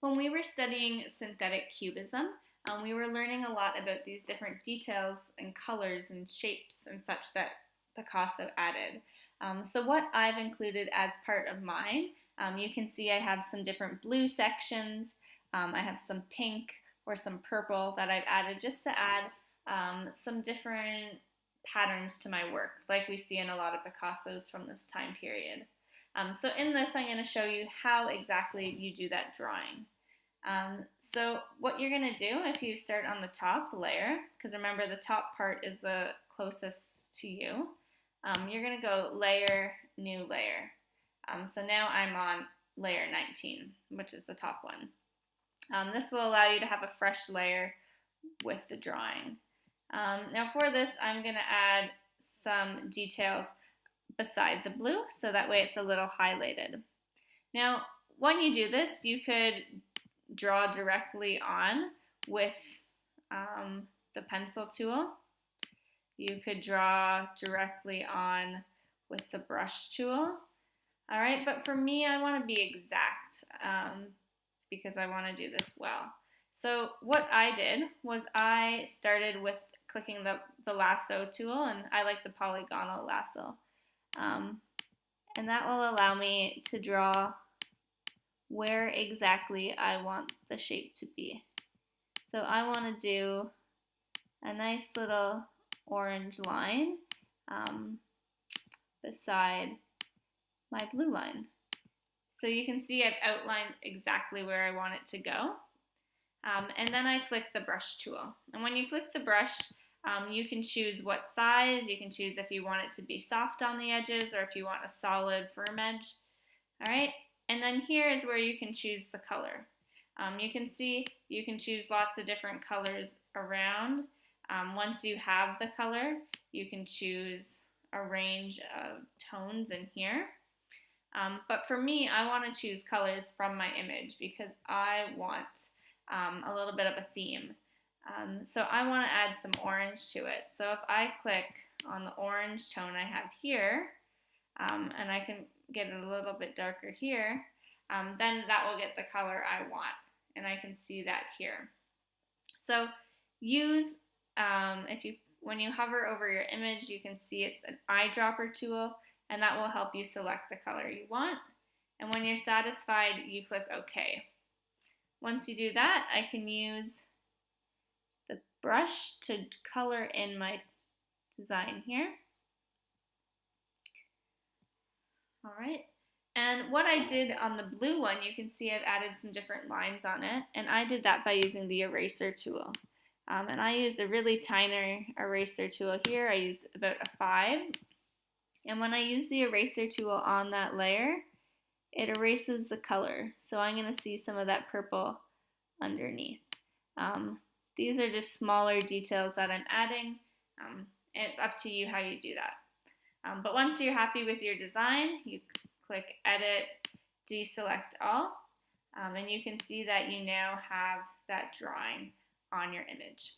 When we were studying synthetic cubism, we were learning a lot about these different details and colors and shapes and such that Picasso added. So what I've included as part of mine, you can see I have some different blue sections. I have some pink or some purple that I've added just to add some different patterns to my work, like we see in a lot of Picassos from this time period. So in this, I'm going to show you how exactly you do that drawing. So what you're going to do, if you start on the top layer, because remember the top part is the closest to you, you're going to go layer, new layer. So now I'm on layer 19, which is the top one. This will allow you to have a fresh layer with the drawing. Now for this, I'm going to add some details beside the blue, so that way it's a little highlighted. Now, when you do this, you could draw directly on with the pencil tool. You could draw directly on with the brush tool. All right, but for me, I want to be exact because I want to do this well. So what I did was I started with clicking the lasso tool, and I like the polygonal lasso. And that will allow me to draw where exactly I want the shape to be. So I want to do a nice little orange line beside my blue line. So you can see I've outlined exactly where I want it to go. And then I click the brush tool. And when you click the brush, you can choose what size. You can choose if you want it to be soft on the edges or if you want a solid firm edge. All right, and then here is where you can choose the color. You can see you can choose lots of different colors around. Once you have the color, you can choose a range of tones in here. But for me, I want to choose colors from my image because I want a little bit of a theme. So I want to add some orange to it. So if I click on the orange tone I have here, and I can get it a little bit darker here, then that will get the color I want. And I can see that here. So use, when you hover over your image, you can see it's an eyedropper tool, and that will help you select the color you want. And when you're satisfied, you click OK. Once you do that, I can use the brush to color in my design here. All right, and what I did on the blue one, you can see I've added some different lines on it, and I did that by using the eraser tool. And I used a really tiny eraser tool here. I used about a 5. And when I use the eraser tool on that layer, it erases the color. So I'm going to see some of that purple underneath. These are just smaller details that I'm adding, and it's up to you how you do that. But once you're happy with your design, you click Edit, Deselect All, and you can see that you now have that drawing on your image.